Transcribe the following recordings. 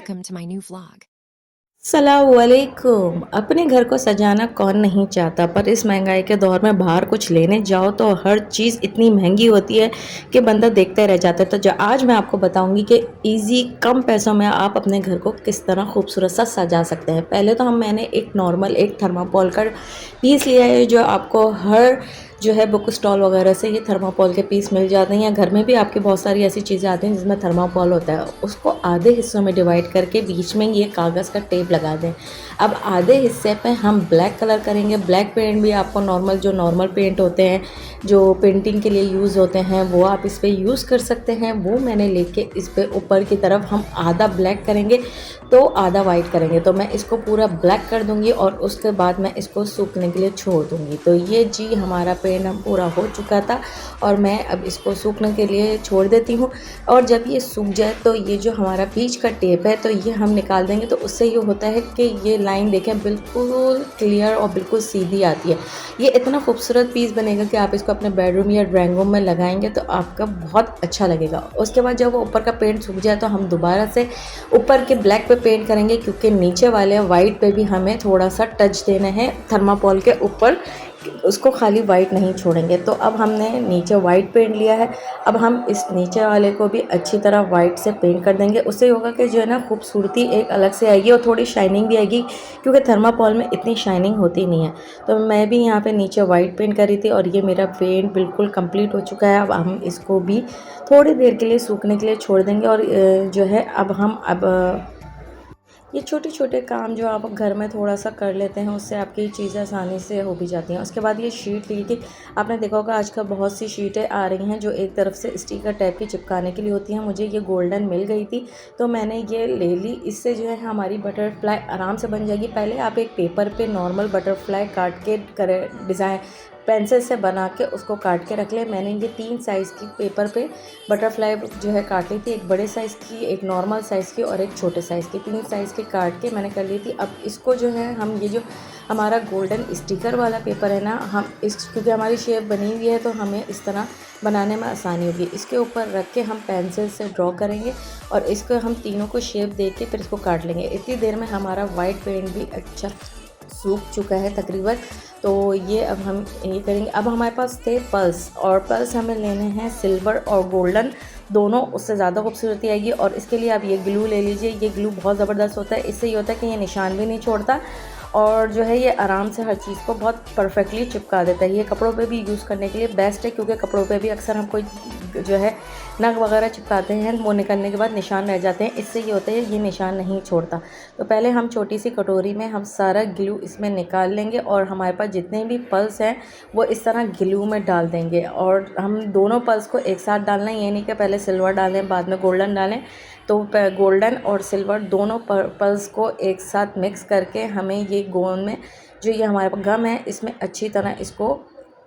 Welcome to my new vlog. अस्सलामुअलैकुम। अपने घर को सजाना कौन नहीं चाहता, पर इस महंगाई के दौर में बाहर कुछ लेने जाओ तो हर चीज़ इतनी महंगी होती है कि बंदा देखते रह जाता है। तो जो आज मैं आपको बताऊंगी कि इजी कम पैसों में आप अपने घर को किस तरह खूबसूरत सा सजा सकते हैं। पहले तो मैंने एक नॉर्मल एक थर्माकोल का पीस लिया है, जो आपको हर जो है बुक स्टॉल वगैरह से ये थर्माकोल के पीस मिल जाते हैं, या घर में भी आपकी बहुत सारी ऐसी चीज़ें आती हैं जिसमें थर्माकोल होता है। उसको आधे हिस्सों में डिवाइड करके बीच में ये कागज़ का टेप लगा दें। अब आधे हिस्से पे हम ब्लैक कलर करेंगे। ब्लैक पेंट भी आपको जो नॉर्मल पेंट होते हैं, जो पेंटिंग के लिए यूज़ होते हैं, वो आप इस पर यूज़ कर सकते हैं। वो मैंने लेके इस पर ऊपर की तरफ हम आधा ब्लैक करेंगे तो आधा वाइट करेंगे। तो मैं इसको पूरा ब्लैक कर दूंगी और उसके बाद मैं इसको सूखने के लिए छोड़ दूंगी। तो ये जी हमारा पेंट हम पूरा हो चुका था और मैं अब इसको सूखने के लिए छोड़ देती हूँ। और जब ये सूख जाए तो ये जो हमारा बीच का टेप है तो ये हम निकाल देंगे। तो उससे ये होता है कि ये लाइन देखें बिल्कुल क्लियर और बिल्कुल सीधी आती है। ये इतना खूबसूरत पीस बनेगा कि आप इसको अपने बेडरूम या ड्राइंग रूम में लगाएंगे तो आपका बहुत अच्छा लगेगा। उसके बाद जब वो ऊपर का पेंट सूख जाए तो हम दोबारा से ऊपर के ब्लैक पे पेंट करेंगे, क्योंकि नीचे वाले वाइट पे भी हमें थोड़ा सा टच देना है थर्माकोल के ऊपर, उसको खाली वाइट नहीं छोड़ेंगे। तो अब हमने नीचे वाइट पेंट लिया है। अब हम इस नीचे वाले को भी अच्छी तरह वाइट से पेंट कर देंगे। उससे होगा कि जो है ना खूबसूरती एक अलग से आएगी और थोड़ी शाइनिंग भी आएगी, क्योंकि थर्माकोल में इतनी शाइनिंग होती नहीं है। तो मैं भी यहाँ पे नीचे वाइट पेंट करी थी और ये मेरा पेंट बिल्कुल कंप्लीट हो चुका है। अब हम इसको भी थोड़ी देर के लिए सूखने के लिए छोड़ देंगे। और जो है अब ये छोटे छोटे काम जो आप घर में थोड़ा सा कर लेते हैं, उससे आपकी चीज़ें आसानी से हो भी जाती हैं। उसके बाद ये शीट ली थी। आपने देखा होगा आजकल बहुत सी शीटें आ रही हैं जो एक तरफ से स्टिकर टाइप की चिपकाने के लिए होती हैं। मुझे ये गोल्डन मिल गई थी तो मैंने ये ले ली। इससे जो है हमारी बटरफ्लाई आराम से बन जाएगी। पहले आप एक पेपर पे नॉर्मल बटरफ्लाई काट के करें, डिज़ाइन पेंसिल से बना के उसको काट के रख लें। मैंने ये 3 साइज़ की पेपर पे बटरफ्लाई जो है काट ली थी, एक बड़े साइज़ की, एक नॉर्मल साइज़ की और एक छोटे साइज़ की। 3 साइज़ की काट के मैंने कर ली थी। अब इसको जो है हम ये जो हमारा गोल्डन स्टिकर वाला पेपर है ना, हम इस क्योंकि हमारी शेप बनी हुई है तो हमें इस तरह बनाने में आसानी होगी। इसके ऊपर रख के हम पेंसिल से ड्रॉ करेंगे और इसको हम तीनों को शेप दे के फिर इसको काट लेंगे। इतनी देर में हमारा वाइट पेंट भी अच्छा सूख चुका है तकरीबन। तो ये अब हम ये करेंगे। अब हमारे पास थे पल्स, और पल्स हमें लेने हैं सिल्वर और गोल्डन दोनों, उससे ज़्यादा खूबसूरती आएगी। और इसके लिए आप ये ग्लू ले लीजिए। ये ग्लू बहुत ज़बरदस्त होता है। इससे ये होता है कि ये निशान भी नहीं छोड़ता और जो है ये आराम से हर चीज़ को बहुत परफेक्टली चिपका देता है। ये कपड़ों पे भी यूज़ करने के लिए बेस्ट है, क्योंकि कपड़ों पे भी अक्सर हम कोई जो है नग वगैरह चिपकाते हैं, वो निकलने के बाद निशान रह जाते हैं। इससे ये होता है ये निशान नहीं छोड़ता। तो पहले हम छोटी सी कटोरी में हम सारा ग्लू इसमें निकाल लेंगे और हमारे पास जितने भी पल्स हैं वो इस तरह ग्लू में डाल देंगे। और हम दोनों पल्स को एक साथ डालना है, ये नहीं कि पहले सिल्वर डालें बाद में गोल्डन डालें। तो गोल्डन और सिल्वर दोनों पल्स को एक साथ मिक्स करके हमें ये गोंद में जो ये हमारे पास गम है इसमें अच्छी तरह इसको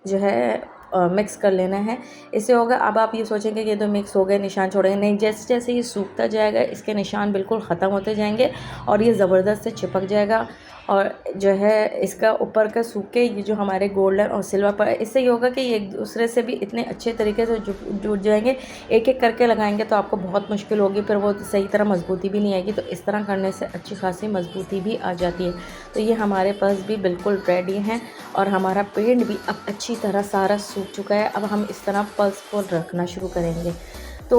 जो है मिक्स कर लेना है। इससे होगा, अब आप ये सोचेंगे कि ये तो मिक्स हो गए निशान छोड़ेंगे, नहीं, जैसे जैसे ये सूखता जाएगा इसके निशान बिल्कुल ख़त्म होते जाएंगे और ये ज़बरदस्त से चिपक जाएगा। और जो है इसका ऊपर का सूख के ये जो हमारे गोल्डन और सिल्वर पर, इससे ये होगा कि ये एक दूसरे से भी इतने अच्छे तरीके से जुड़ जाएंगे। एक एक करके लगाएंगे तो आपको बहुत मुश्किल होगी, फिर वो सही तरह मजबूती भी नहीं आएगी। तो इस तरह करने से अच्छी खासी मजबूती भी आ जाती है। तो ये हमारे पास भी बिल्कुल रेडी हैं और हमारा पेंट भी अब अच्छी तरह सारा सूख चुका है। अब हम इस तरह पल्स को रखना शुरू करेंगे। तो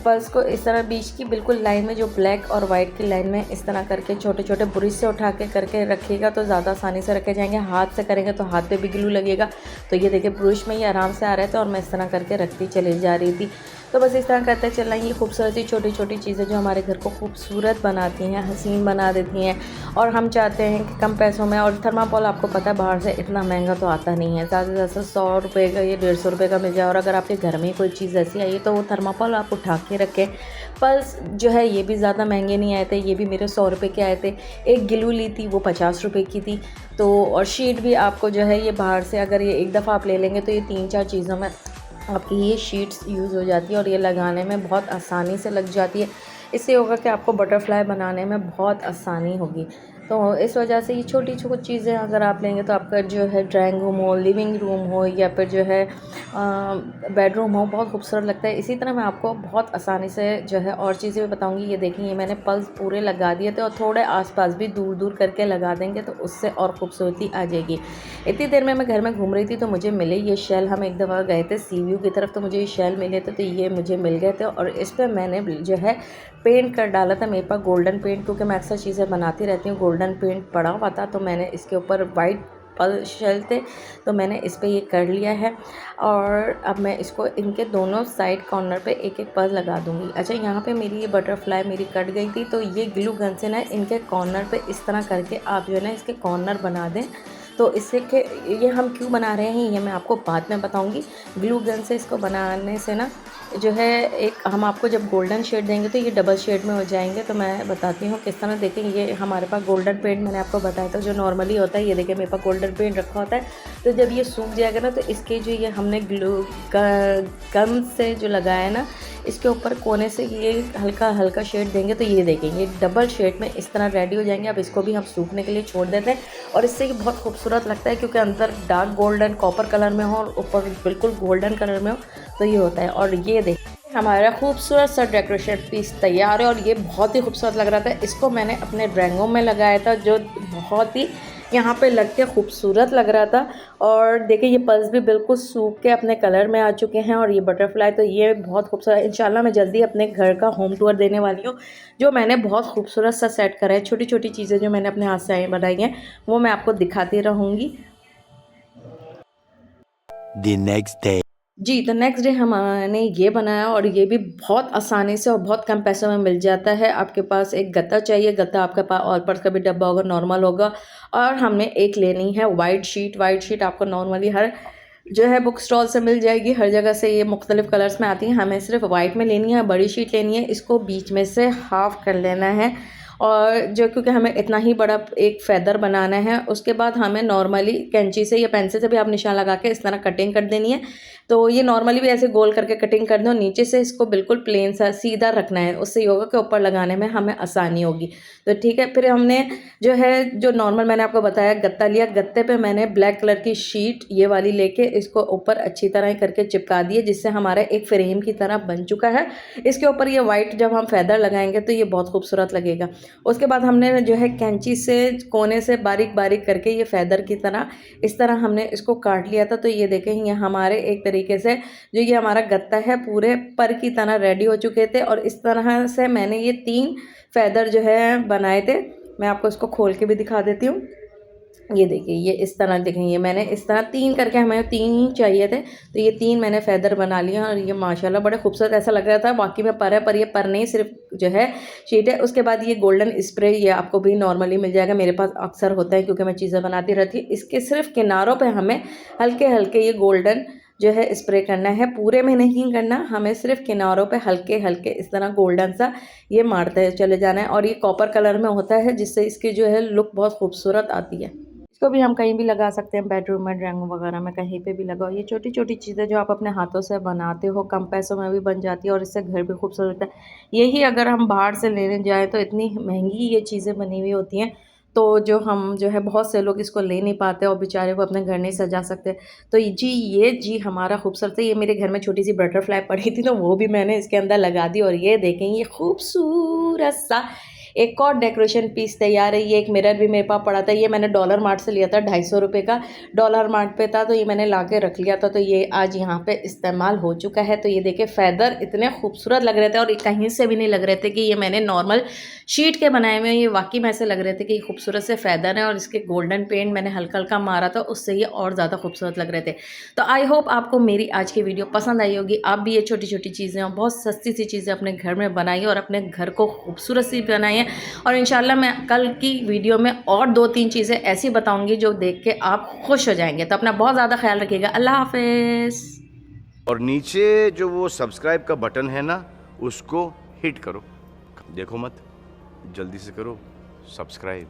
पल्स को इस तरह बीच की बिल्कुल लाइन में, जो ब्लैक और वाइट की लाइन में, इस तरह करके छोटे छोटे ब्रश से उठा के करके रखिएगा तो ज़्यादा आसानी से रखे जाएंगे। हाथ से करेंगे तो हाथ पे भी ग्लू लगेगा। तो ये देखिए ब्रश में ये आराम से आ रहे थे और मैं इस तरह करके रखती चली जा रही थी। तो बस इस तरह करते चलना। ये खूबसूरती छोटी छोटी चीज़ें जो हमारे घर को खूबसूरत बनाती हैं, हसीन बना देती हैं। और हम चाहते हैं कि कम पैसों में, और थर्माकोल आपको पता है बाहर से इतना महंगा तो आता नहीं है, ज़्यादा से ज़्यादा 100 रुपये का, ये 150 रुपये का मिल जाए। और अगर आपके घर में कोई चीज़ ऐसी आई तो वो थर्माकोल आप उठा के रखें। पल्स जो है ये भी ज़्यादा महंगे नहीं आए थे, ये भी मेरे 100 रुपये के आए थे। एक ग्लू ली थी वो 50 रुपये की थी। तो और शीट भी आपको जो है ये बाहर से अगर ये एक दफ़ा आप ले लेंगे तो ये 3-4 चीज़ों में आपकी ये शीट्स यूज़ हो जाती है और ये लगाने में बहुत आसानी से लग जाती है। इससे होगा कि आपको बटरफ्लाई बनाने में बहुत आसानी होगी। तो इस वजह से ये छोटी छोटी चीज़ें अगर आप लेंगे तो आपका जो है ड्राइंग रूम हो, लिविंग रूम हो या फिर जो है बेडरूम हो, बहुत खूबसूरत लगता है। इसी तरह मैं आपको बहुत आसानी से जो है और चीज़ें भी बताऊंगी। ये देखिए, ये मैंने पल्स पूरे लगा दिए थे और थोड़े आसपास भी दूर दूर करके लगा देंगे तो उससे और खूबसूरती आ जाएगी। इतनी देर में मैं घर में घूम रही थी तो मुझे मिले ये शेल। हम एक दफ़ा गए थे सी व्यू की तरफ तो मुझे ये शेल मिले थे, तो ये मुझे मिल गए थे और इस पर मैंने जो है पेंट कर डाला था। मेरे पास गोल्डन पेंट, क्योंकि मैं अक्सर चीज़ें बनाती रहती हूँ, गोल्डन पेंट पड़ा हुआ था तो मैंने इसके ऊपर वाइट पल शेल थे तो मैंने इस पे ये कर लिया है। और अब मैं इसको इनके दोनों साइड कॉर्नर पे एक एक पर्ल लगा दूँगी। अच्छा, यहाँ पे मेरी ये बटरफ्लाई मेरी कट गई थी तो ये ग्लू गन से ना इनके कॉर्नर पे इस तरह करके आप जो है ना इसके कॉर्नर बना दें। तो इससे के ये हम क्यों बना रहे हैं ये मैं आपको बाद में बताऊँगी। ग्लू गन से इसको बनाने से ना जो है एक हम आपको जब गोल्डन शेड देंगे तो ये डबल शेड में हो जाएंगे। तो मैं बताती हूँ किस तरह। देखें, ये हमारे पास गोल्डन पेंट मैंने आपको बताया था जो नॉर्मली होता है। ये देखिए मेरे पास गोल्डन पेंट रखा होता है। तो जब ये सूख जाएगा ना तो इसके जो ये हमने ग्लू गन से जो लगाया है ना इसके ऊपर कोने से ये हल्का हल्का शेड देंगे तो ये देखें ये डबल शेड में इस तरह रेडी हो जाएंगे। अब इसको भी हम सूखने के लिए छोड़ देते हैं और इससे ये बहुत खूबसूरत लगता है क्योंकि अंदर डार्क गोल्डन कॉपर कलर में हो और ऊपर बिल्कुल गोल्डन कलर में हो तो ये होता है। और ये देखिए हमारा खूबसूरत सा डेकोरेशन पीस तैयार है और ये बहुत ही खूबसूरत लग रहा था। इसको मैंने अपने ड्राइंगों में लगाया था जो बहुत ही यहाँ पे लग के खूबसूरत लग रहा था। और देखिए ये पर्ल्स भी बिल्कुल सूख के अपने कलर में आ चुके हैं और ये बटरफ्लाई तो ये बहुत खूबसूरत। इंशाल्लाह मैं जल्दी अपने घर का होम टूर देने वाली हूँ जो मैंने बहुत खूबसूरत सा सेट करा है। छोटी छोटी चीज़ें जो मैंने अपने हाथ से बनाई हैं वो मैं आपको दिखाती रहूँगी। The next day. जी, तो नेक्स्ट डे हमने ये बनाया और ये भी बहुत आसानी से और बहुत कम पैसों में मिल जाता है। आपके पास एक गत्ता चाहिए, गत्ता आपके पास ऑल पर्पस का भी डब्बा होगा, नॉर्मल होगा। और हमने एक लेनी है वाइट शीट। वाइट शीट आपको नॉर्मली हर जो है बुक स्टॉल से मिल जाएगी, हर जगह से ये मुख्तलिफ कलर्स में आती हैं। हमें सिर्फ वाइट में लेनी है, बड़ी शीट लेनी है। इसको बीच में से हाफ़ कर लेना है और जो क्योंकि हमें इतना ही बड़ा एक फ़ेदर बनाना है। उसके बाद हमें नॉर्मली कैंची से या पेंसिल से भी आप निशान लगा के इस तरह कटिंग कर देनी है। तो ये नॉर्मली भी ऐसे गोल करके कटिंग कर दो, नीचे से इसको बिल्कुल प्लेन सा सीधा रखना है, उससे ये होगा कि ऊपर लगाने में हमें आसानी होगी। तो ठीक है, फिर हमने जो है जो नॉर्मल मैंने आपको बताया गत्ता लिया, गत्ते पे मैंने ब्लैक कलर की शीट ये वाली लेके इसको ऊपर अच्छी तरह करके चिपका दिए जिससे हमारा एक फ्रेम की तरह बन चुका है। इसके ऊपर ये वाइट जब हम फेदर लगाएंगे तो ये बहुत खूबसूरत लगेगा। उसके बाद हमने जो है कैंची से कोने से बारीक बारीक करके ये फेदर की तरह इस तरह हमने इसको काट लिया था। तो ये देखें ये हमारे एक तरीके से जो ये हमारा गत्ता है पूरे पर की तरह रेडी हो चुके थे। और इस तरह से मैंने ये 3 फेदर जो है बनाए थे। मैं आपको इसको खोल के भी दिखा देती हूँ। ये देखिए ये इस तरह देखें, ये मैंने इस तरह 3 करके, हमें 3 ही चाहिए थे तो ये 3 मैंने फेदर बना लिया और ये माशाल्लाह बड़े खूबसूरत ऐसा लग रहा था। बाकी में पर है पर ये पर नहीं, सिर्फ जो है शीट है। उसके बाद ये गोल्डन स्प्रे ये आपको भी नॉर्मली मिल जाएगा, मेरे पास अक्सर होता है क्योंकि मैं चीज़ें बनाती रहती हूँ। इसके सिर्फ किनारों पर हमें हल्के हल्के ये गोल्डन जो है स्प्रे करना है, पूरे में नहीं करना, हमें सिर्फ किनारों पे हल्के हल्के इस तरह गोल्डन सा ये मारते चले जाना है। और ये कॉपर कलर में होता है जिससे इसकी जो है लुक बहुत खूबसूरत आती है। इसको भी हम कहीं भी लगा सकते हैं, बेडरूम में, ड्राइंग रूम वगैरह में, कहीं पे भी लगाओ। ये छोटी छोटी चीज़ें जो आप अपने हाथों से बनाते हो कम पैसों में भी बन जाती है और इससे घर भी खूबसूरत होता है। यही अगर हम बाहर से लेने जाएँ तो इतनी महंगी ये चीज़ें बनी हुई होती हैं तो जो हम जो है बहुत से लोग इसको ले नहीं पाते और बेचारे को अपने घर नहीं सजा सकते। तो जी हमारा खूबसूरत है। ये मेरे घर में छोटी सी बटरफ्लाई पड़ी थी तो वो भी मैंने इसके अंदर लगा दी और ये देखें ये खूबसूरत सा एक और डेकोरेशन पीस तैयार है। ये एक मिरर भी मेरे पास पड़ा था, ये मैंने डॉलर मार्ट से लिया था, 250 रुपये का डॉलर मार्ट पे था तो ये मैंने ला के रख लिया था। तो ये आज यहाँ पे इस्तेमाल हो चुका है। तो ये देखिए फेदर इतने खूबसूरत लग रहे थे और कहीं से भी नहीं लग रहे थे कि ये मैंने नॉर्मल शीट के बनाए हुए, ये वाकई में ऐसे लग रहे थे कि खूबसूरत से फेदर है और इसके गोल्डन पेंट मैंने हल्का हल्का मारा था, उससे ये और ज़्यादा खूबसूरत लग रहे थे। तो आई होप आपको मेरी आज की वीडियो पसंद आई होगी। आप भी ये छोटी छोटी चीज़ें और बहुत सस्ती सी चीज़ें अपने घर में बनाइए और अपने घर को खूबसूरत सी बनाइए। और इंशाल्लाह मैं कल की वीडियो में और 2-3 चीज़ें ऐसी बताऊंगी जो देख के आप खुश हो जाएंगे। तो अपना बहुत ज़्यादा ख्याल रखिएगा। अल्लाह हाफिज़। और नीचे जो वो सब्सक्राइब का बटन है ना उसको हिट करो, देखो मत, जल्दी से करो सब्सक्राइब।